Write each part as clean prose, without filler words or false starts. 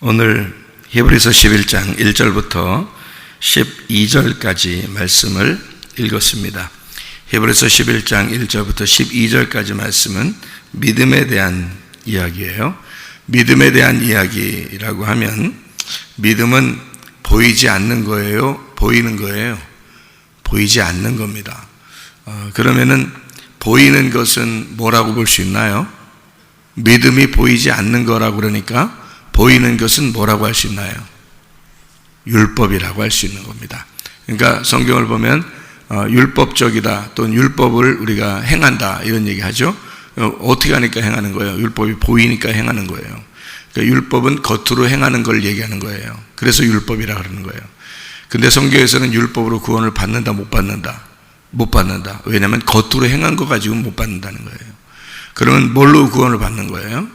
오늘 히브리서 11장 1절부터 12절까지 말씀을 읽었습니다. 히브리서 11장 1절부터 12절까지 말씀은 믿음에 대한 이야기예요. 믿음에 대한 이야기라고 하면 믿음은 보이지 않는 거예요? 보이는 거예요? 보이지 않는 겁니다. 그러면은 보이는 것은 뭐라고 볼 수 있나요? 믿음이 보이지 않는 거라고 그러니까 보이는 것은 뭐라고 할 수 있나요? 율법이라고 할 수 있는 겁니다. 그러니까 성경을 보면 율법적이다 또는 율법을 우리가 행한다 이런 얘기 하죠. 어떻게 하니까 행하는 거예요? 율법이 보이니까 행하는 거예요. 그러니까 율법은 겉으로 행하는 걸 얘기하는 거예요. 그래서 율법이라고 그러는 거예요. 근데 성경에서는 율법으로 구원을 받는다 못 받는다? 못 받는다. 왜냐하면 겉으로 행한 거 가지고는 못 받는다는 거예요. 그러면 뭘로 구원을 받는 거예요?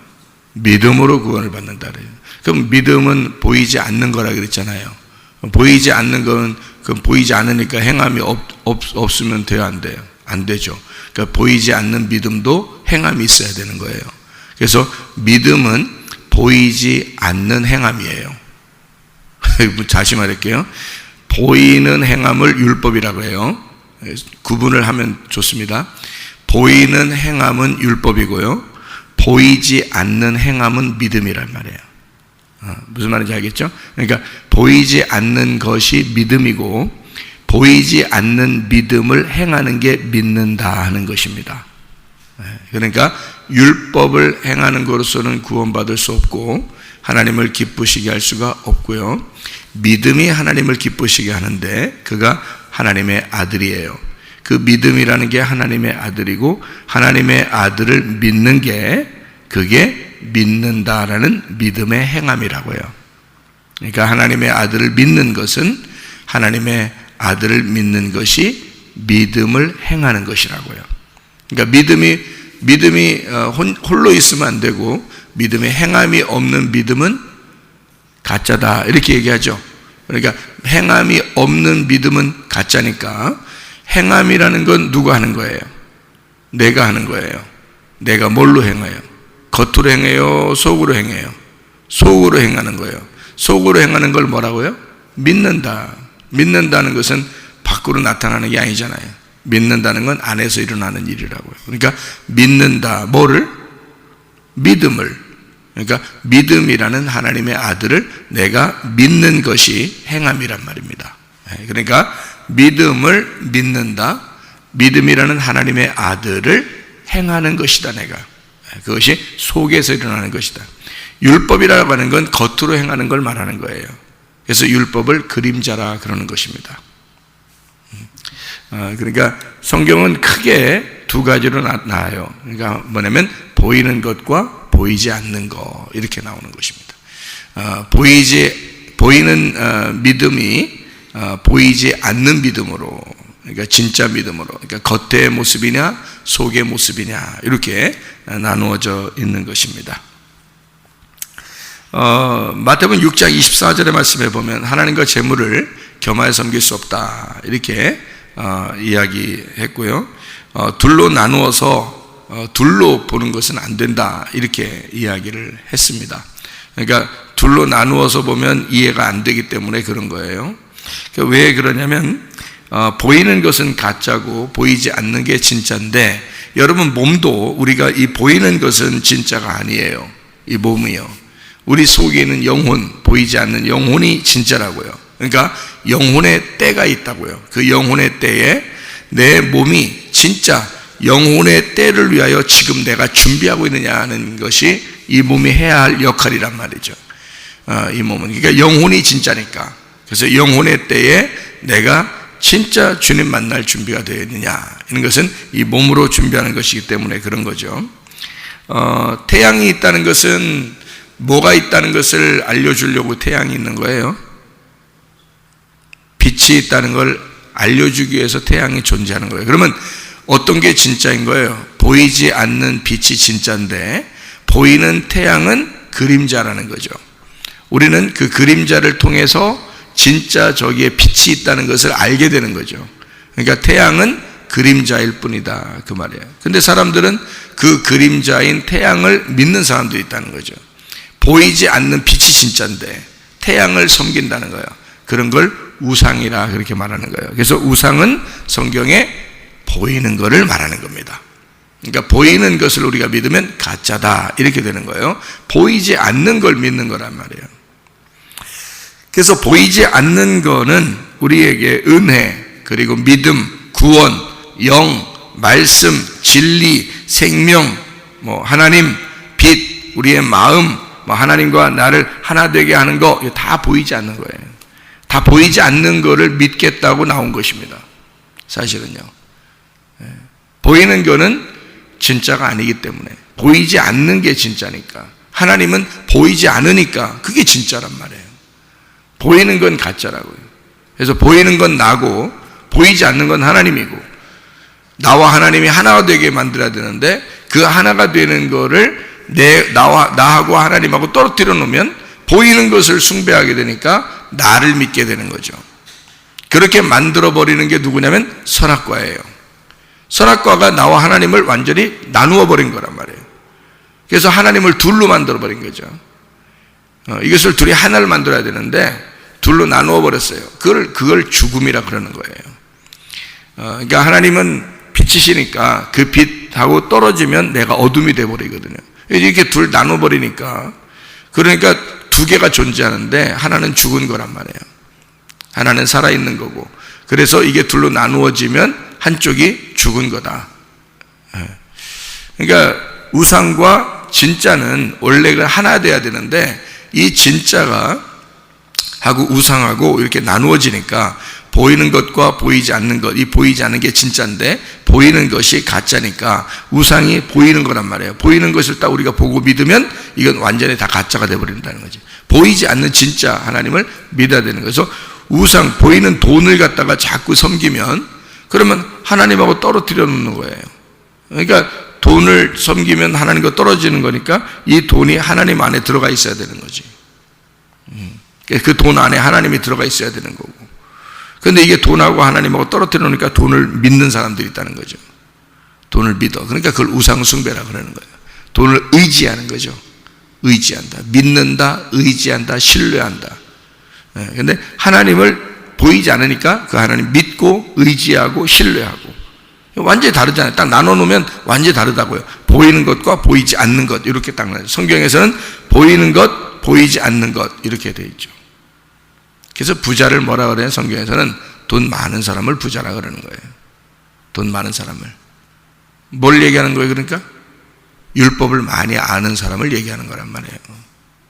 믿음으로 구원을 받는다 그래요. 그럼 믿음은 보이지 않는 거라 그랬잖아요. 보이지 않는 건 그럼 보이지 않으니까 행함이 없으면 돼요, 안 돼요? 안 되죠. 그러니까 보이지 않는 믿음도 행함이 있어야 되는 거예요. 그래서 믿음은 보이지 않는 행함이에요. 다시 말할게요. 보이는 행함을 율법이라고 해요. 구분을 하면 좋습니다. 보이는 행함은 율법이고요. 보이지 않는 행함은 믿음이란 말이에요. 무슨 말인지 알겠죠? 그러니까 보이지 않는 것이 믿음이고 보이지 않는 믿음을 행하는 게 믿는다 하는 것입니다. 그러니까 율법을 행하는 것으로서는 구원받을 수 없고 하나님을 기쁘시게 할 수가 없고요. 믿음이 하나님을 기쁘시게 하는데 그가 하나님의 아들이에요. 그 믿음이라는 게 하나님의 아들이고 하나님의 아들을 믿는 게 그게 믿는다라는 믿음의 행함이라고 해요. 그러니까 하나님의 아들을 믿는 것은 하나님의 아들을 믿는 것이 믿음을 행하는 것이라고요. 그러니까 믿음이 홀로 있으면 안 되고 믿음의 행함이 없는 믿음은 가짜다 이렇게 얘기하죠. 그러니까 행함이 없는 믿음은 가짜니까 행함이라는 건 누가 하는 거예요? 내가 하는 거예요. 내가 뭘로 행해요? 겉으로 행해요? 속으로 행해요? 속으로 행하는 거예요. 속으로 행하는 걸 뭐라고요? 믿는다. 믿는다는 것은 밖으로 나타나는 게 아니잖아요. 믿는다는 건 안에서 일어나는 일이라고요. 그러니까 믿는다. 뭐를? 믿음을. 그러니까 믿음이라는 하나님의 아들을 내가 믿는 것이 행함이란 말입니다. 그러니까 믿음을 믿는다. 믿음이라는 하나님의 아들을 행하는 것이다 내가. 그것이 속에서 일어나는 것이다. 율법이라고 하는 건 겉으로 행하는 걸 말하는 거예요. 그래서 율법을 그림자라 그러는 것입니다. 그러니까 성경은 크게 두 가지로 나와요. 그러니까 뭐냐면 보이는 것과 보이지 않는 것 이렇게 나오는 것입니다. 보이는 믿음이 보이지 않는 믿음으로, 그러니까 진짜 믿음으로, 그러니까 겉의 모습이냐 속의 모습이냐 이렇게 나누어져 있는 것입니다. 마태복음 6장 24절의 말씀에 보면 하나님과 재물을 겸하여 섬길 수 없다 이렇게 이야기했고요. 둘로 나누어서 둘로 보는 것은 안 된다 이렇게 이야기를 했습니다. 그러니까 둘로 나누어서 보면 이해가 안 되기 때문에 그런 거예요. 왜 그러냐면 보이는 것은 가짜고 보이지 않는 게 진짜인데 여러분 몸도 우리가 이 보이는 것은 진짜가 아니에요. 이 몸이요. 우리 속에 있는 영혼, 보이지 않는 영혼이 진짜라고요. 그러니까 영혼의 때가 있다고요. 그 영혼의 때에 내 몸이 진짜 영혼의 때를 위하여 지금 내가 준비하고 있느냐 하는 것이 이 몸이 해야 할 역할이란 말이죠. 이 몸은 그러니까 영혼이 진짜니까. 그래서 영혼의 때에 내가 진짜 주님 만날 준비가 되어 있느냐 이런 것은 이 몸으로 준비하는 것이기 때문에 그런 거죠. 태양이 있다는 것은 뭐가 있다는 것을 알려주려고 태양이 있는 거예요. 빛이 있다는 걸 알려주기 위해서 태양이 존재하는 거예요. 그러면 어떤 게 진짜인 거예요? 보이지 않는 빛이 진짜인데 보이는 태양은 그림자라는 거죠. 우리는 그 그림자를 통해서 진짜 저기에 빛이 있다는 것을 알게 되는 거죠. 그러니까 태양은 그림자일 뿐이다 그 말이에요. 근데 사람들은 그 그림자인 태양을 믿는 사람도 있다는 거죠. 보이지 않는 빛이 진짜인데 태양을 섬긴다는 거예요. 그런 걸 우상이라 그렇게 말하는 거예요. 그래서 우상은 성경에 보이는 것을 말하는 겁니다. 그러니까 보이는 것을 우리가 믿으면 가짜다 이렇게 되는 거예요. 보이지 않는 걸 믿는 거란 말이에요. 그래서 보이지 않는 거는 우리에게 은혜, 그리고 믿음, 구원, 영, 말씀, 진리, 생명, 하나님, 빛, 우리의 마음, 하나님과 나를 하나 되게 하는 거 다 보이지 않는 거예요. 다 보이지 않는 거를 믿겠다고 나온 것입니다. 사실은요. 보이는 거는 진짜가 아니기 때문에, 보이지 않는 게 진짜니까, 하나님은 보이지 않으니까 그게 진짜란 말이에요. 보이는 건 가짜라고요. 그래서 보이는 건 나고 보이지 않는 건 하나님이고, 나와 하나님이 하나가 되게 만들어야 되는데 그 하나가 되는 거를 나하고 하나님하고 떨어뜨려 놓으면 보이는 것을 숭배하게 되니까 나를 믿게 되는 거죠. 그렇게 만들어 버리는 게 누구냐면 선악과예요. 선악과가 나와 하나님을 완전히 나누어 버린 거란 말이에요. 그래서 하나님을 둘로 만들어 버린 거죠. 이것을 둘이 하나를 만들어야 되는데 둘로 나누어 버렸어요. 그걸 죽음이라 그러는 거예요. 그러니까 하나님은 빛이시니까 그 빛하고 떨어지면 내가 어둠이 돼 버리거든요. 이렇게 둘 나눠 버리니까, 그러니까 두 개가 존재하는데 하나는 죽은 거란 말이에요. 하나는 살아있는 거고, 그래서 이게 둘로 나누어지면 한쪽이 죽은 거다. 그러니까 우상과 진짜는 원래가 하나 돼야 되는데 이 진짜가 하고 우상하고 이렇게 나누어지니까 보이는 것과 보이지 않는 것, 이 보이지 않는 게 진짜인데 보이는 것이 가짜니까 우상이 보이는 거란 말이에요. 보이는 것을 딱 우리가 보고 믿으면 이건 완전히 다 가짜가 되어버린다는 거지. 보이지 않는 진짜 하나님을 믿어야 되는 거예요. 그래서 우상, 보이는 돈을 갖다가 자꾸 섬기면 그러면 하나님하고 떨어뜨려 놓는 거예요. 그러니까 돈을 섬기면 하나님과 떨어지는 거니까 이 돈이 하나님 안에 들어가 있어야 되는 거지. 그 돈 안에 하나님이 들어가 있어야 되는 거고. 그런데 이게 돈하고 하나님하고 떨어뜨려 놓으니까 돈을 믿는 사람들이 있다는 거죠. 돈을 믿어. 그러니까 그걸 우상숭배라 그러는 거예요. 돈을 의지하는 거죠. 의지한다. 믿는다, 의지한다, 신뢰한다. 그런데 하나님을 보이지 않으니까 그 하나님 믿고 의지하고 신뢰하고. 완전히 다르잖아요. 딱 나눠놓으면 완전히 다르다고요. 보이는 것과 보이지 않는 것 이렇게 딱 나눠요. 성경에서는 보이는 것, 보이지 않는 것 이렇게 되어 있죠. 그래서 부자를 뭐라 그래요? 성경에서는 돈 많은 사람을 부자라 그러는 거예요. 돈 많은 사람을. 뭘 얘기하는 거예요? 그러니까 율법을 많이 아는 사람을 얘기하는 거란 말이에요.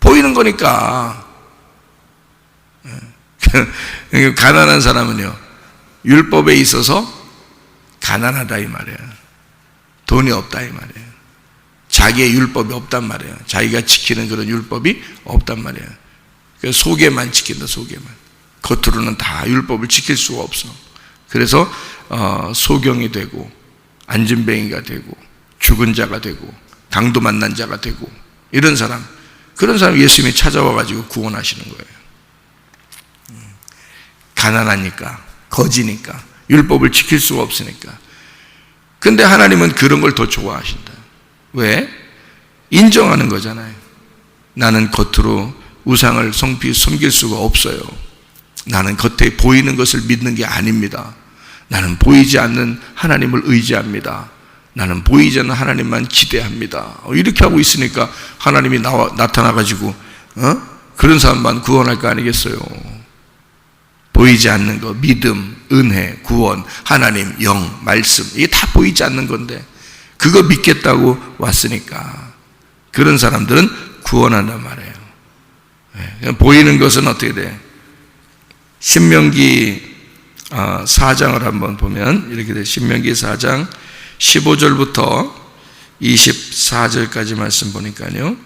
보이는 거니까. 가난한 사람은요, 율법에 있어서 가난하다 이 말이에요. 돈이 없다 이 말이에요. 자기의 율법이 없단 말이에요. 자기가 지키는 그런 율법이 없단 말이에요. 속에만 지킨다, 속에만. 겉으로는 다 율법을 지킬 수가 없어. 그래서 소경이 되고 안진뱅이가 되고 죽은 자가 되고 강도 만난 자가 되고 이런 사람, 그런 사람 예수님이 찾아와 가지고 구원하시는 거예요. 가난하니까, 거지니까, 율법을 지킬 수가 없으니까. 근데 하나님은 그런 걸 더 좋아하신다. 왜? 인정하는 거잖아요. 나는 겉으로 우상을 섬길 수가 없어요. 나는 겉에 보이는 것을 믿는 게 아닙니다. 나는 보이지 않는 하나님을 의지합니다. 나는 보이지 않는 하나님만 기대합니다. 이렇게 하고 있으니까 하나님이 나타나가지고 그런 사람만 구원할 거 아니겠어요. 보이지 않는 거, 믿음, 은혜, 구원, 하나님, 영, 말씀, 이게 다 보이지 않는 건데 그거 믿겠다고 왔으니까 그런 사람들은 구원한단 말이에요. 보이는 것은 어떻게 돼? 신명기 4장을 한번 보면 이렇게 돼. 신명기 4장 15절부터 24절까지 말씀 보니까요.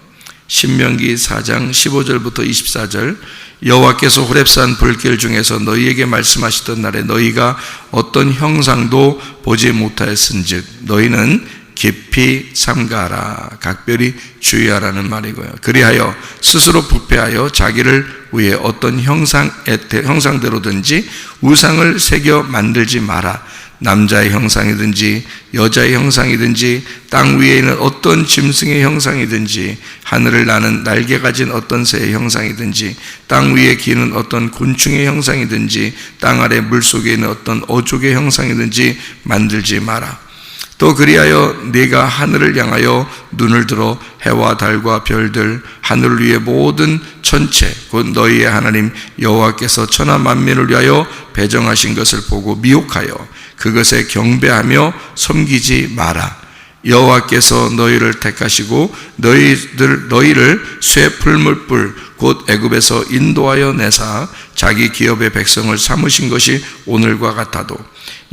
신명기 4장 15절부터 24절. 여호와께서 호렙산 불길 중에서 너희에게 말씀하시던 날에 너희가 어떤 형상도 보지 못하였은즉 너희는 깊이 삼가하라. 각별히 주의하라는 말이고요. 그리하여 스스로 부패하여 자기를 위해 어떤 형상대로든지 우상을 새겨 만들지 마라. 남자의 형상이든지 여자의 형상이든지 땅 위에 있는 어떤 짐승의 형상이든지 하늘을 나는 날개 가진 어떤 새의 형상이든지 땅 위에 기는 어떤 곤충의 형상이든지 땅 아래 물속에 있는 어떤 어족의 형상이든지 만들지 마라. 또 그리하여 네가 하늘을 향하여 눈을 들어 해와 달과 별들 하늘 위의 모든 천체 곧 너희의 하나님 여호와께서 천하 만민을 위하여 배정하신 것을 보고 미혹하여 그것에 경배하며 섬기지 마라. 여호와께서 너희를 택하시고 너희를 쇠 풀물불 곧 애굽에서 인도하여 내사 자기 기업의 백성을 삼으신 것이 오늘과 같아도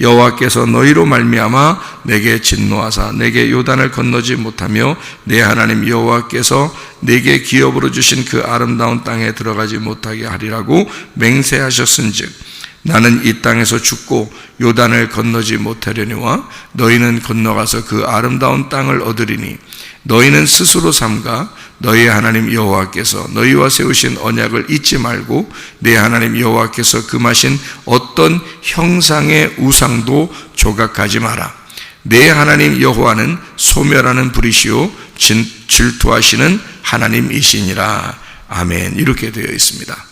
여호와께서 너희로 말미암아 내게 진노하사 내게 요단을 건너지 못하며 내 하나님 여호와께서 내게 기업으로 주신 그 아름다운 땅에 들어가지 못하게 하리라고 맹세하셨은즉 나는 이 땅에서 죽고 요단을 건너지 못하려니와 너희는 건너가서 그 아름다운 땅을 얻으리니 너희는 스스로 삼가 너희 하나님 여호와께서 너희와 세우신 언약을 잊지 말고 내 하나님 여호와께서 금하신 어떤 형상의 우상도 조각하지 마라. 내 하나님 여호와는 소멸하는 불이시요 질투하시는 하나님이시니라. 아멘. 이렇게 되어 있습니다.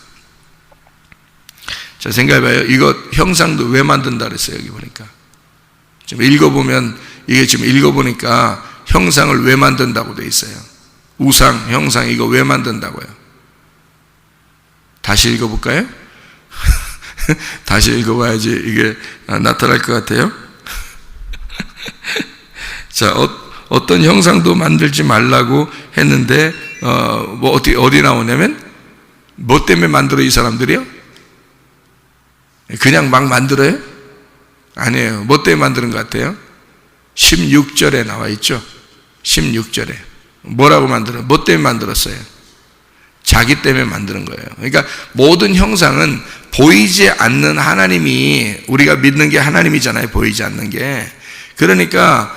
자, 생각해봐요. 이거 형상도 왜 만든다 그랬어요? 여기 보니까 지금 읽어보면 이게 지금 읽어보니까 형상을 왜 만든다고 되어 있어요? 우상, 형상 이거 왜 만든다고요? 다시 읽어볼까요? 다시 읽어봐야지 이게 나타날 것 같아요. 자, 어떤 형상도 만들지 말라고 했는데 뭐 어디 나오냐면 뭐 때문에 만들어 이 사람들이요? 그냥 막 만들어요? 아니에요. 뭐 때문에 만드는 것 같아요? 16절에 나와 있죠. 16절에 뭐라고 만들어요? 뭐 때문에 만들었어요? 자기 때문에 만드는 거예요. 그러니까 모든 형상은 보이지 않는 하나님이, 우리가 믿는 게 하나님이잖아요. 보이지 않는 게. 그러니까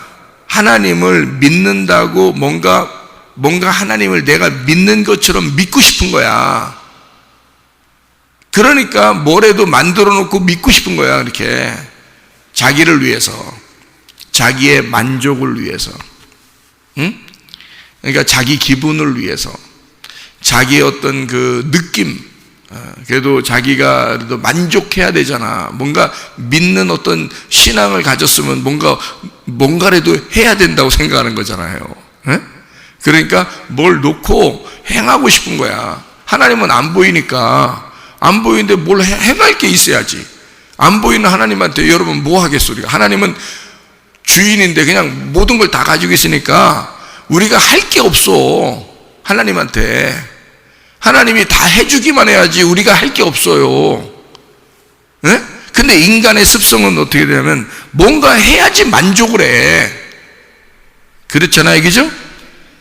하나님을 믿는다고 뭔가 하나님을 내가 믿는 것처럼 믿고 싶은 거야. 그러니까 뭐래도 만들어 놓고 믿고 싶은 거야. 이렇게 자기를 위해서, 자기의 만족을 위해서, 응? 그러니까 자기 기분을 위해서, 자기의 어떤 그 느낌, 그래도 자기가 그래도 만족해야 되잖아. 뭔가 믿는 어떤 신앙을 가졌으면 뭔가라도 해야 된다고 생각하는 거잖아요. 응? 그러니까 뭘 놓고 행하고 싶은 거야. 하나님은 안 보이니까. 안 보이는데 뭘 해갈 게 있어야지. 안 보이는 하나님한테 여러분 뭐 하겠어? 우리가 하나님은 주인인데 그냥 모든 걸 다 가지고 있으니까 우리가 할 게 없어. 하나님한테 하나님이 다 해주기만 해야지 우리가 할 게 없어요. 네? 근데 인간의 습성은 어떻게 되냐면 뭔가 해야지 만족을 해. 그렇잖아요, 그죠?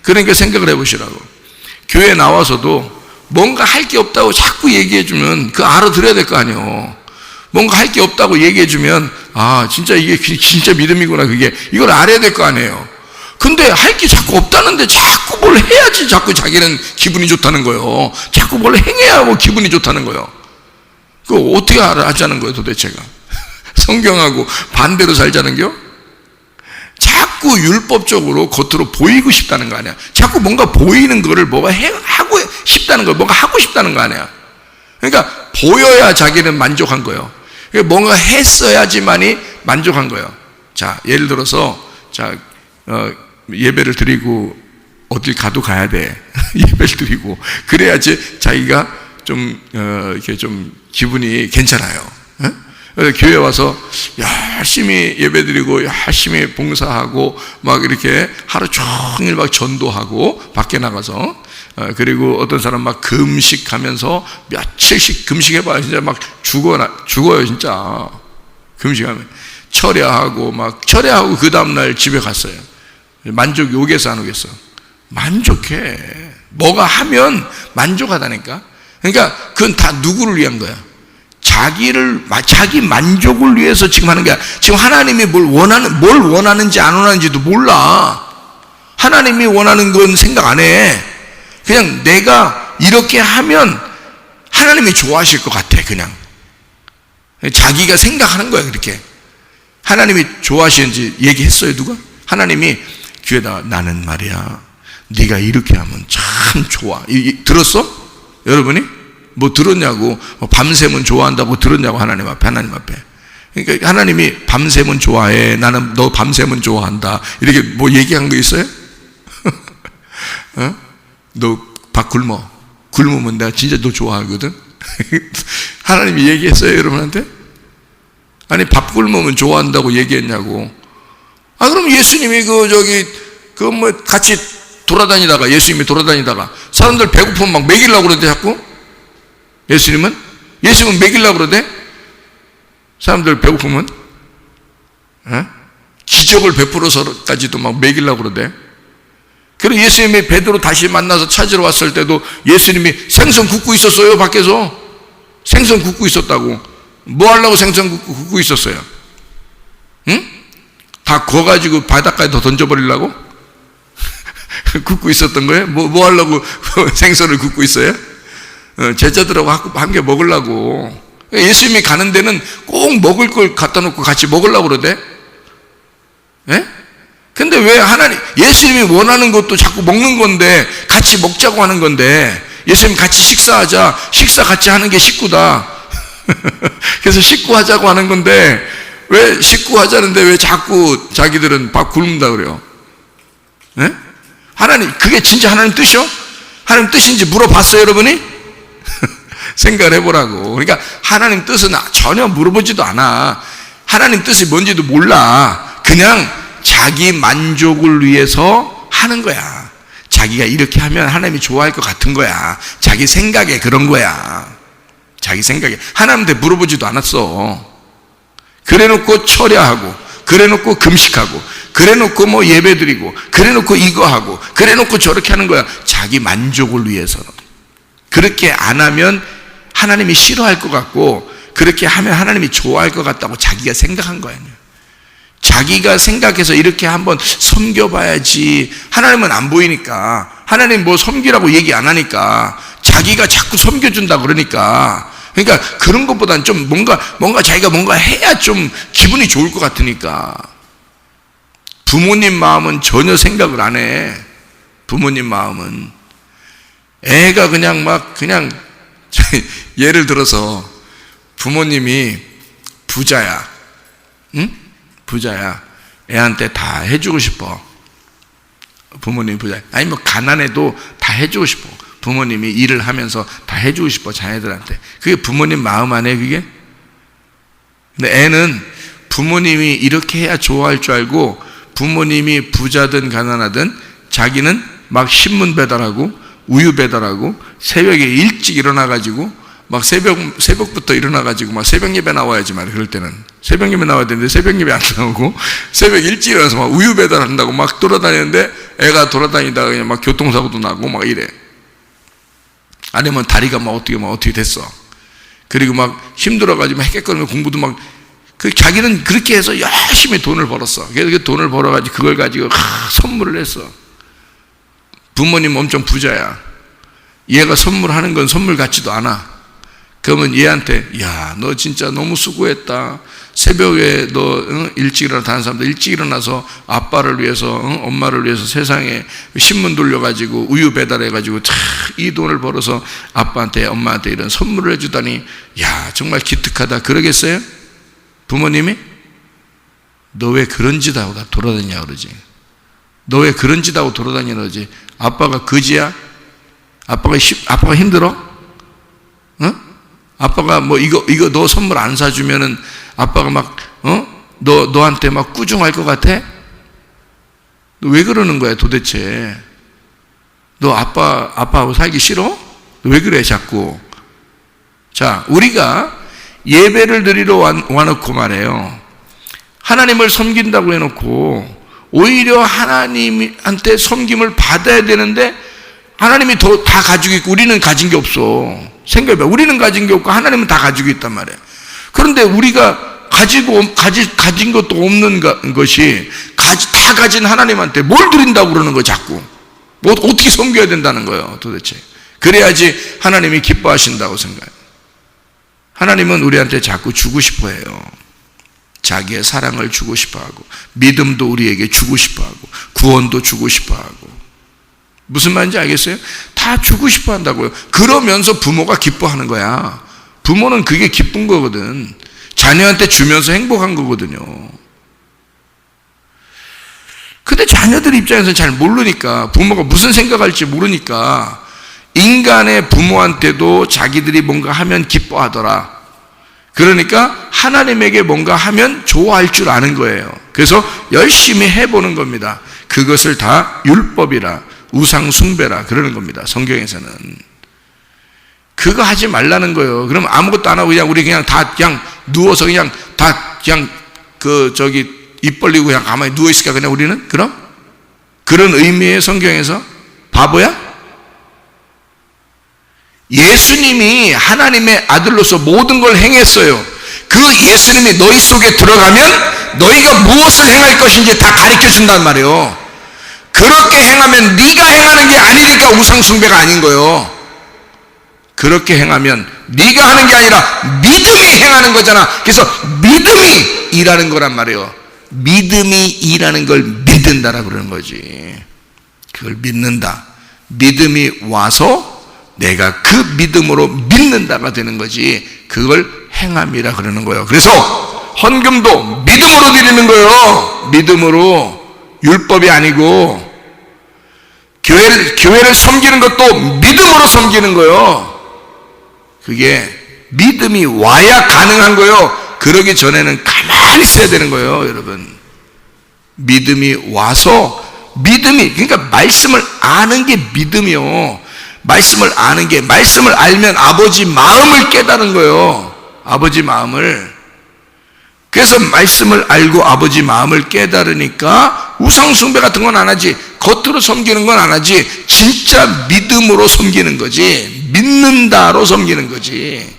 그러니까 생각을 해보시라고. 교회 나와서도 뭔가 할 게 없다고 자꾸 얘기해주면 그거 알아들어야 될 거 아니에요. 뭔가 할 게 없다고 얘기해주면 아 진짜 이게 진짜 믿음이구나, 그게 이걸 알아야 될 거 아니에요. 근데 할 게 자꾸 없다는데 자꾸 뭘 해야지 자꾸 자기는 기분이 좋다는 거예요. 자꾸 뭘 행해야 뭐 기분이 좋다는 거예요. 그거 어떻게 하자는 거예요 도대체가? 성경하고 반대로 살자는겨? 자꾸 율법적으로 겉으로 보이고 싶다는 거 아니야. 자꾸 뭔가 보이는 거를 뭐가 하고 싶다는 거, 뭔가 하고 싶다는 거 아니야. 그러니까 보여야 자기는 만족한 거예요. 그러니까 뭔가 했어야지만이 만족한 거예요. 자, 예를 들어서 예배를 드리고 어딜 가야 돼. 예배를 드리고 그래야지 자기가 좀 이렇게 좀 기분이 괜찮아요. 그래서 교회 와서 열심히 예배드리고 열심히 봉사하고 막 이렇게 하루 종일 막 전도하고 밖에 나가서 그리고 어떤 사람 막 금식하면서 며칠씩 금식해봐야 진짜 막 죽어요 진짜. 금식하면 철야하고 그 다음날 집에 갔어요. 만족이 오겠어 안 오겠어? 만족해. 뭐가 하면 만족하다니까. 그러니까 그건 다 누구를 위한 거야? 자기 만족을 위해서 지금 하는 게 아니라, 지금 하나님이 뭘 원하는지 안 원하는지도 몰라. 하나님이 원하는 건 생각 안 해. 그냥 내가 이렇게 하면 하나님이 좋아하실 것 같아. 그냥 자기가 생각하는 거야. 그렇게 하나님이 좋아하시는지 얘기했어요, 누가? 하나님이 귀에다가 나는 말이야, 네가 이렇게 하면 참 좋아. 들었어? 여러분이? 뭐 들었냐고, 밤샘은 좋아한다고 들었냐고, 하나님 앞에. 그러니까 하나님이 밤샘은 좋아해, 나는 너 밤샘은 좋아한다, 이렇게 뭐 얘기한 거 있어요? 어? 너 밥 굶으면 내가 진짜 너 좋아하거든. 하나님이 얘기했어요, 여러분한테? 아니, 밥 굶으면 좋아한다고 얘기했냐고. 그럼 예수님이 같이 돌아다니다가, 예수님이 돌아다니다가 사람들 배고프면 막 먹이려고 그러대, 자꾸? 예수님은 먹이려고 그러대? 사람들 배고프면? 기적을 베풀어서까지도 막 먹이려고 그러대? 그리고 예수님이 베드로 다시 만나서 찾으러 왔을 때도 예수님이 생선 굽고 있었어요, 밖에서. 생선 굽고 있었다고. 뭐 하려고 생선 굽고 있었어요? 응? 다 구워가지고 바닷가에 더 던져버리려고? 굽고 있었던 거예요? 뭐 하려고 생선을 굽고 있어요? 제자들하고 함께 먹으려고. 예수님이 가는 데는 꼭 먹을 걸 갖다 놓고 같이 먹으려고 그러대? 예? 근데 왜 예수님이 원하는 것도 자꾸 먹는 건데, 같이 먹자고 하는 건데, 예수님 같이 식사하자, 식사 같이 하는 게 식구다. 그래서 식구하자고 하는 건데, 왜 식구하자는데 왜 자꾸 자기들은 밥 굶는다 그래요? 네? 그게 진짜 하나님 뜻이요? 하나님 뜻인지 물어봤어요, 여러분이? 생각을 해보라고. 그러니까 하나님 뜻은 전혀 물어보지도 않아. 하나님 뜻이 뭔지도 몰라. 그냥 자기 만족을 위해서 하는 거야. 자기가 이렇게 하면 하나님이 좋아할 것 같은 거야. 자기 생각에 그런 거야. 자기 생각에. 하나님한테 물어보지도 않았어. 그래놓고 철야하고, 그래놓고 금식하고, 그래놓고 뭐 예배드리고, 그래놓고 이거 하고, 그래놓고 저렇게 하는 거야. 자기 만족을 위해서. 그렇게 안 하면 하나님이 싫어할 것 같고, 그렇게 하면 하나님이 좋아할 것 같다고 자기가 생각한 거야. 자기가 생각해서 이렇게 한번 섬겨봐야지. 하나님은 안 보이니까, 하나님 뭐 섬기라고 얘기 안 하니까, 자기가 자꾸 섬겨준다 그러니까. 그러니까 그런 것보다는 좀 뭔가 자기가 뭔가 해야 좀 기분이 좋을 것 같으니까. 부모님 마음은 전혀 생각을 안 해. 부모님 마음은. 애가 그냥 예를 들어서 부모님이 부자야. 응? 부자야. 애한테 다 해주고 싶어. 부모님이 부자야. 아니 뭐 가난해도 다 해주고 싶어. 부모님이 일을 하면서 다 해주고 싶어, 자녀들한테. 그게 부모님 마음 아니에요, 그게? 근데 애는 부모님이 이렇게 해야 좋아할 줄 알고, 부모님이 부자든 가난하든 자기는 막 신문 배달하고 우유 배달하고 새벽에 일찍 일어나가지고 막 새벽부터 일어나가지고 막 새벽 예배 나와야지 말이야. 그럴 때는 새벽 예배 나와야 되는데 새벽 예배 안 나오고 새벽 일찍 일어나서 막 우유 배달한다고 막 돌아다니는데, 애가 돌아다니다가 그냥 막 교통사고도 나고 막 이래. 아니면 다리가 막 어떻게 됐어. 그리고 막 힘들어가지고 핵핵거리며 공부도 막, 자기는 그렇게 해서 열심히 돈을 벌었어. 그래서 그 돈을 벌어가지고 그걸 가지고 선물을 했어. 부모님 엄청 부자야. 얘가 선물하는 건 선물 같지도 않아. 그러면 얘한테, 야, 너 진짜 너무 수고했다. 새벽에 너 일찍 일어나, 다른 사람들 일찍 일어나서 아빠를 위해서, 엄마를 위해서 세상에 신문 돌려가지고 우유 배달해가지고 이 돈을 벌어서 아빠한테, 엄마한테 이런 선물을 해주다니, 야, 정말 기특하다. 그러겠어요? 부모님이? 너 왜 그런 짓 하고 돌아다니냐 그러지? 너 왜 그런 짓 하고 돌아다니냐 그러지? 아빠가 거지야? 아빠가 힘들어? 어? 아빠가 뭐 이거 너 선물 안 사주면은 아빠가 막 너한테 막 꾸중할 것 같아? 너 왜 그러는 거야 도대체? 너 아빠하고 살기 싫어? 너 왜 그래 자꾸? 자, 우리가 예배를 드리러 와놓고 말해요. 하나님을 섬긴다고 해놓고 오히려 하나님한테 섬김을 받아야 되는데 하나님이 다 가지고 있고 우리는 가진 게 없어. 생각해봐. 우리는 가진 게 없고 하나님은 다 가지고 있단 말이야. 그런데 우리가 가진 것도 없는 것이 다 가진 하나님한테 뭘 드린다고 그러는 거야 자꾸. 뭐 어떻게 섬겨야 된다는 거예요 도대체. 그래야지 하나님이 기뻐하신다고 생각해요. 하나님은 우리한테 자꾸 주고 싶어 해요. 자기의 사랑을 주고 싶어하고, 믿음도 우리에게 주고 싶어하고, 구원도 주고 싶어하고. 무슨 말인지 알겠어요? 다 주고 싶어한다고요. 그러면서 부모가 기뻐하는 거야. 부모는 그게 기쁜 거거든. 자녀한테 주면서 행복한 거거든요. 근데 자녀들 입장에서는 잘 모르니까, 부모가 무슨 생각할지 모르니까 인간의 부모한테도 자기들이 뭔가 하면 기뻐하더라. 그러니까 하나님에게 뭔가 하면 좋아할 줄 아는 거예요. 그래서 열심히 해보는 겁니다. 그것을 다 율법이라, 우상 숭배라 그러는 겁니다. 성경에서는. 그거 하지 말라는 거예요. 그럼 아무것도 안 하고 그냥 우리 그냥 다 그냥 누워서 그냥 다 그냥 입 벌리고 그냥 가만히 누워있을까 그냥 우리는? 그런 의미의 성경에서 바보야? 예수님이 하나님의 아들로서 모든 걸 행했어요. 그 예수님이 너희 속에 들어가면 너희가 무엇을 행할 것인지 다 가르쳐 준단 말이에요. 그렇게 행하면 네가 행하는 게 아니니까 우상 숭배가 아닌 거예요. 그렇게 행하면 네가 하는 게 아니라 믿음이 행하는 거잖아. 그래서 믿음이 일하는 거란 말이에요. 믿음이 일하는 걸 믿는다라고 그러는 거지. 그걸 믿는다. 믿음이 와서 내가 그 믿음으로 믿는다가 되는 거지. 그걸 행함이라 그러는 거예요. 그래서 헌금도 믿음으로 드리는 거예요. 믿음으로. 율법이 아니고. 교회를 섬기는 것도 믿음으로 섬기는 거예요. 그게 믿음이 와야 가능한 거예요. 그러기 전에는 가만히 있어야 되는 거예요, 여러분. 믿음이 와서, 그러니까 말씀을 아는 게 믿음이요. 말씀을 아는 게, 말씀을 알면 아버지 마음을 깨달은 거예요. 아버지 마음을. 그래서 말씀을 알고 아버지 마음을 깨달으니까 우상숭배 같은 건 안 하지. 겉으로 섬기는 건 안 하지. 진짜 믿음으로 섬기는 거지. 믿는다로 섬기는 거지.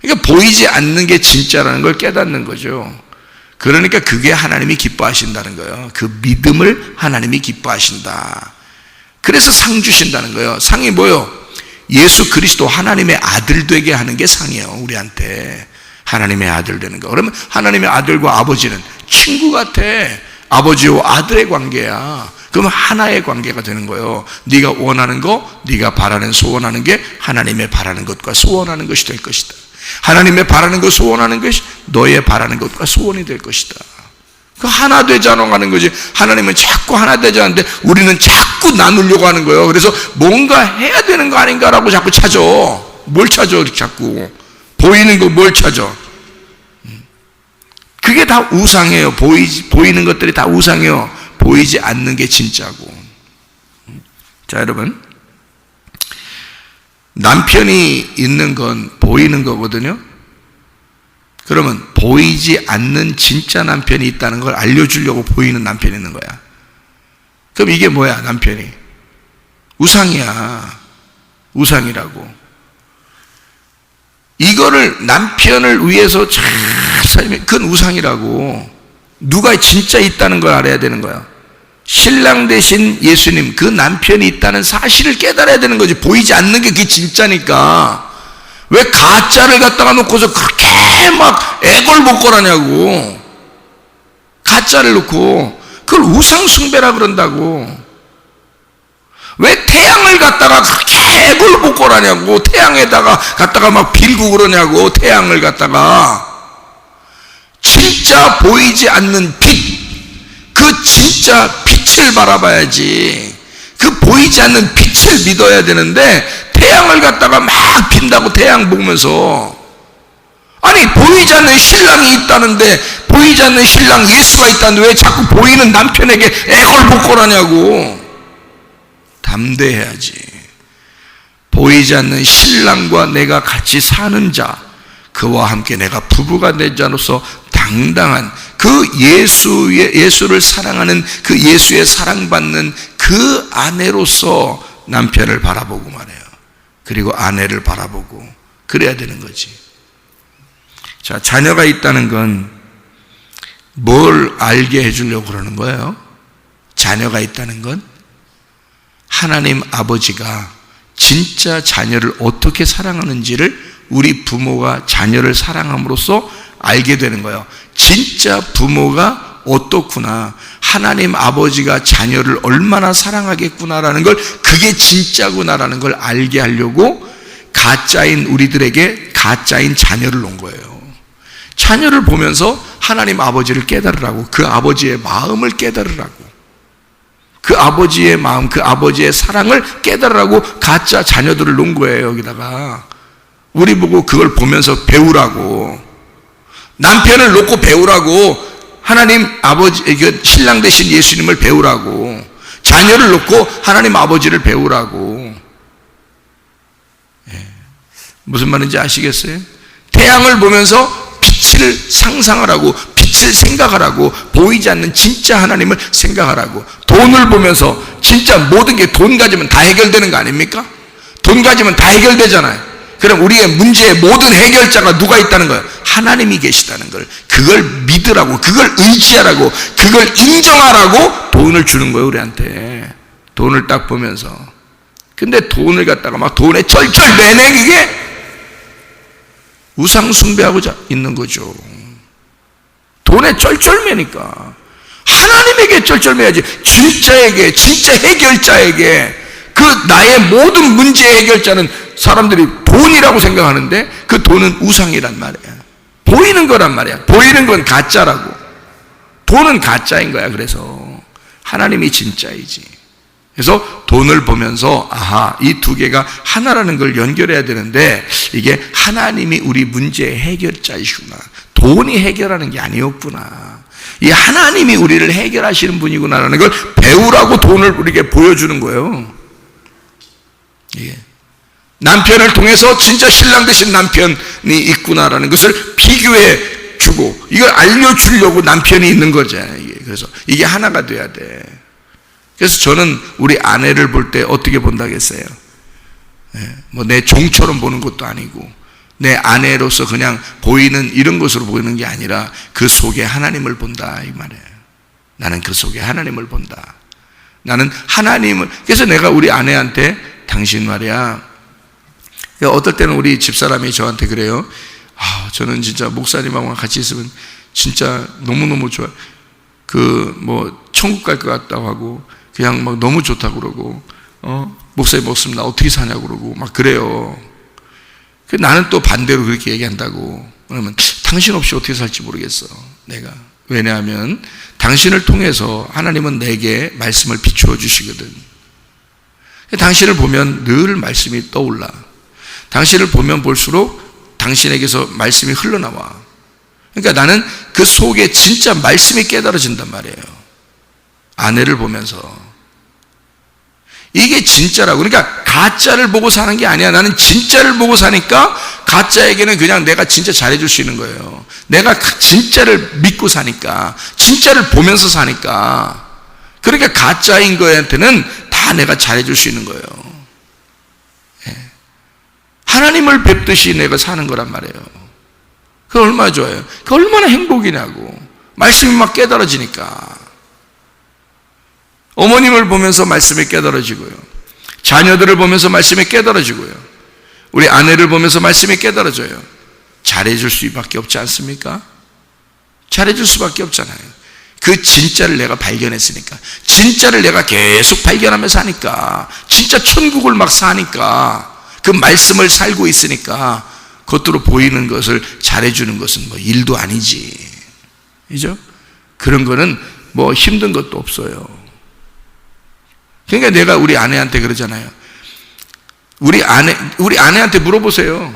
그러니까 보이지 않는 게 진짜라는 걸 깨닫는 거죠. 그러니까 그게 하나님이 기뻐하신다는 거예요. 그 믿음을 하나님이 기뻐하신다. 그래서 상 주신다는 거예요. 상이 뭐예요? 예수 그리스도 하나님의 아들 되게 하는 게 상이에요. 우리한테 하나님의 아들 되는 거. 그러면 하나님의 아들과 아버지는 친구 같아. 아버지와 아들의 관계야. 그러면 하나의 관계가 되는 거예요. 네가 원하는 거, 네가 바라는 소원하는 게 하나님의 바라는 것과 소원하는 것이 될 것이다. 하나님의 바라는 것, 소원하는 것이 너의 바라는 것과 소원이 될 것이다. 그 하나 되자고 하는 거지. 하나님은 자꾸 하나 되자는데 우리는 자꾸 나누려고 하는 거예요. 그래서 뭔가 해야 되는 거 아닌가라고 자꾸 찾아. 뭘 찾아? 자꾸 보이는 거 뭘 찾아? 그게 다 우상이에요. 보이는 것들이 다 우상이에요. 보이지 않는 게 진짜고. 자, 여러분, 남편이 있는 건 보이는 거거든요. 그러면 보이지 않는 진짜 남편이 있다는 걸 알려주려고 보이는 남편이 있는 거야. 그럼 이게 뭐야? 남편이 우상이야. 우상이라고. 이거를 남편을 위해서 잘 살면 그건 우상이라고. 누가 진짜 있다는 걸 알아야 되는 거야. 신랑 대신 예수님, 그 남편이 있다는 사실을 깨달아야 되는 거지. 보이지 않는 게 그게 진짜니까. 왜 가짜를 갖다가 놓고서 그렇게 막 애걸복걸하냐고. 가짜를 놓고 그걸 우상숭배라 그런다고. 왜 태양을 갖다가 그렇게 애걸복걸하냐고. 태양에다가 갖다가 막 빌고 그러냐고. 태양을 갖다가. 진짜 보이지 않는 빛, 그 진짜 빛을 바라봐야지. 그 보이지 않는 빛을 믿어야 되는데 태양을 갖다가 막 빈다고 태양 보면서. 아니, 보이지 않는 신랑이 있다는데, 보이지 않는 신랑 예수가 있다는데 왜 자꾸 보이는 남편에게 애걸복걸하냐고. 담대해야지. 보이지 않는 신랑과 내가 같이 사는 자, 그와 함께 내가 부부가 된 자로서 당당한 그 예수를 사랑하는 그 예수의 사랑받는 그 아내로서 남편을 바라보고 말해요. 그리고 아내를 바라보고 그래야 되는 거지. 자, 자녀가 있다는 건 뭘 알게 해주려고 그러는 거예요? 자녀가 있다는 건 하나님 아버지가 진짜 자녀를 어떻게 사랑하는지를 우리 부모가 자녀를 사랑함으로써 알게 되는 거예요. 진짜 부모가 어떻구나, 하나님 아버지가 자녀를 얼마나 사랑하겠구나라는 걸, 그게 진짜구나라는 걸 알게 하려고 가짜인 우리들에게 가짜인 자녀를 놓은 거예요. 자녀를 보면서 하나님 아버지를 깨달으라고, 그 아버지의 마음을 깨달으라고, 그 아버지의 마음, 그 아버지의 사랑을 깨달으라고 가짜 자녀들을 놓은 거예요. 여기다가 우리 보고 그걸 보면서 배우라고, 남편을 놓고 배우라고, 하나님 아버지, 신랑 되신 예수님을 배우라고, 자녀를 놓고 하나님 아버지를 배우라고. 무슨 말인지 아시겠어요? 태양을 보면서 빛을 상상하라고, 빛을 생각하라고, 보이지 않는 진짜 하나님을 생각하라고. 돈을 보면서 진짜 모든 게 돈 가지면 다 해결되는 거 아닙니까? 돈 가지면 다 해결되잖아요. 그럼 우리의 문제의 모든 해결자가 누가 있다는 거예요? 하나님이 계시다는 걸, 그걸 믿으라고, 그걸 의지하라고, 그걸 인정하라고 돈을 주는 거예요, 우리한테. 돈을 딱 보면서. 근데 돈을 갖다가 막 돈에 철철 매네. 그게 우상 숭배하고 있는 거죠. 돈에 쩔쩔 매니까 하나님에게 쩔쩔 매야지. 진짜에게, 진짜 해결자에게, 그 나의 모든 문제의 해결자는 사람들이 돈이라고 생각하는데 그 돈은 우상이란 말이야. 보이는 거란 말이야. 보이는 건 가짜라고. 돈은 가짜인 거야. 그래서 하나님이 진짜이지. 그래서 돈을 보면서 아하, 이 두 개가 하나라는 걸 연결해야 되는데, 이게 하나님이 우리 문제의 해결자이시구나, 돈이 해결하는 게 아니었구나, 이 하나님이 우리를 해결하시는 분이구나라는 걸 배우라고 돈을 우리에게 보여주는 거예요. 예. 남편을 통해서 진짜 신랑 되신 남편이 있구나라는 것을 비교해 주고, 이걸 알려주려고 남편이 있는 거잖아요. 그래서 이게 하나가 돼야 돼. 그래서 저는 우리 아내를 볼 때 어떻게 본다겠어요? 뭐 내 종처럼 보는 것도 아니고, 내 아내로서 그냥 보이는 이런 것으로 보이는 게 아니라 그 속에 하나님을 본다, 이 말이에요. 나는 그 속에 하나님을 본다. 나는 하나님을, 그래서 내가 우리 아내한테 당신 말이야, 어떨 때는 우리 집사람이 저한테 그래요. 아, 저는 진짜 목사님하고 같이 있으면 진짜 너무너무 좋아요. 천국 갈 것 같다고 하고, 그냥 막 너무 좋다고 그러고, 목사님 없으면 나 어떻게 사냐고 그러고, 막 그래요. 나는 또 반대로 그렇게 얘기한다고. 그러면 당신 없이 어떻게 살지 모르겠어, 내가. 왜냐하면 당신을 통해서 하나님은 내게 말씀을 비추어 주시거든. 당신을 보면 늘 말씀이 떠올라. 당신을 보면 볼수록 당신에게서 말씀이 흘러나와. 그러니까 나는 그 속에 진짜 말씀이 깨달아진단 말이에요. 아내를 보면서. 이게 진짜라고. 그러니까 가짜를 보고 사는 게 아니야. 나는 진짜를 보고 사니까 가짜에게는 그냥 내가 진짜 잘해줄 수 있는 거예요. 내가 진짜를 믿고 사니까, 진짜를 보면서 사니까. 그러니까 가짜인 거한테는 다 내가 잘해줄 수 있는 거예요. 하나님을 뵙듯이 내가 사는 거란 말이에요. 그거 얼마나 좋아요. 그거 얼마나 행복이냐고. 말씀이 막 깨달아지니까. 어머님을 보면서 말씀이 깨달아지고요, 자녀들을 보면서 말씀이 깨달아지고요, 우리 아내를 보면서 말씀이 깨달아져요. 잘해줄 수밖에 없지 않습니까? 잘해줄 수밖에 없잖아요. 그 진짜를 내가 발견했으니까, 진짜를 내가 계속 발견하며 사니까, 진짜 천국을 막 사니까, 그 말씀을 살고 있으니까 겉으로 보이는 것을 잘해주는 것은 뭐 일도 아니지, 그죠? 그런 거는 뭐 힘든 것도 없어요. 그러니까 내가 우리 아내한테 그러잖아요. 우리 아내한테 물어보세요.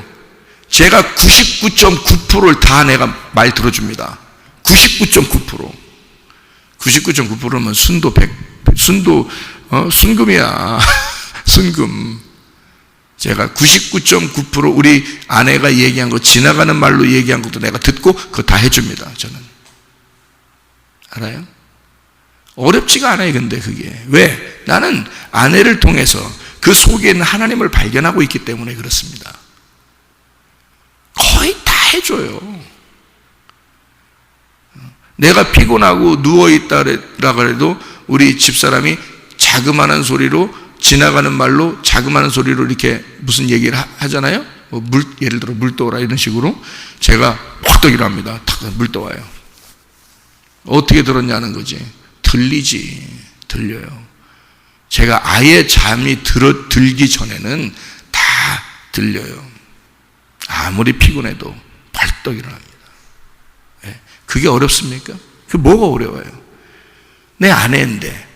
제가 99.9%를 다 내가 말 들어줍니다. 99.9%. 99.9%면 순금이야. 순금. 제가 99.9% 우리 아내가 얘기한 거, 지나가는 말로 얘기한 것도 내가 듣고 그거 다 해줍니다, 저는. 알아요? 어렵지가 않아요, 근데 그게. 왜? 나는 아내를 통해서 그 속에 있는 하나님을 발견하고 있기 때문에 그렇습니다. 거의 다 해줘요. 내가 피곤하고 누워있다라고 해도 우리 집사람이 자그마한 소리로, 지나가는 말로 자그마한 소리로 이렇게 무슨 얘기를 하잖아요. 예를 들어 물 떠오라 이런 식으로 제가 확 떠기로 합니다. 물 떠와요. 어떻게 들었냐는 거지. 들려요. 제가 아예 잠이 들기 전에는 다 들려요. 아무리 피곤해도 벌떡 일어납니다. 그게 어렵습니까? 그게 뭐가 어려워요? 내 아내인데,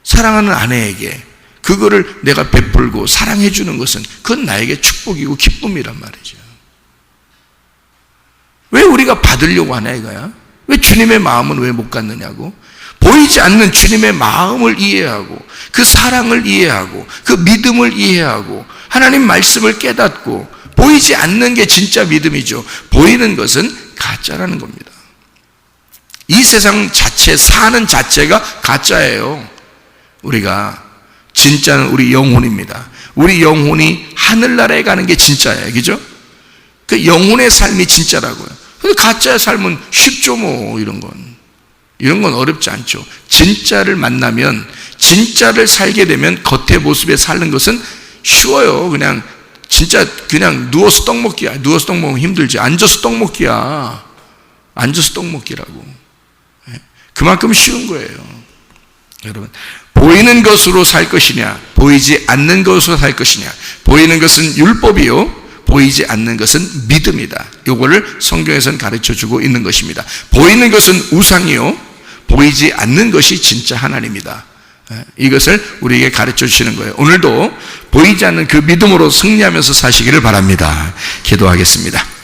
사랑하는 아내에게 그거를 내가 베풀고 사랑해 주는 것은 그건 나에게 축복이고 기쁨이란 말이죠. 왜 우리가 받으려고 하냐 이거야? 왜 주님의 마음은 왜 못 갖느냐고? 보이지 않는 주님의 마음을 이해하고 그 사랑을 이해하고 그 믿음을 이해하고 하나님 말씀을 깨닫고 보이지 않는 게 진짜 믿음이죠. 보이는 것은 가짜라는 겁니다. 이 세상 자체, 사는 자체가 가짜예요. 우리가 진짜는 우리 영혼입니다. 우리 영혼이 하늘나라에 가는 게 진짜예요. 그죠? 그 영혼의 삶이 진짜라고요. 근데 가짜의 삶은 쉽죠, 뭐, 이런 건 어렵지 않죠. 진짜를 만나면, 진짜를 살게 되면 겉의 모습에 사는 것은 쉬워요. 그냥, 진짜 그냥 누워서 떡 먹기야. 누워서 떡 먹으면 힘들지. 앉아서 떡 먹기야. 앉아서 떡 먹기라고. 그만큼 쉬운 거예요. 여러분, 보이는 것으로 살 것이냐, 보이지 않는 것으로 살 것이냐. 보이는 것은 율법이요, 보이지 않는 것은 믿음이다. 이거를 성경에서는 가르쳐주고 있는 것입니다. 보이는 것은 우상이요, 보이지 않는 것이 진짜 하나님이다. 이것을 우리에게 가르쳐 주시는 거예요. 오늘도 보이지 않는 그 믿음으로 승리하면서 사시기를 바랍니다. 기도하겠습니다.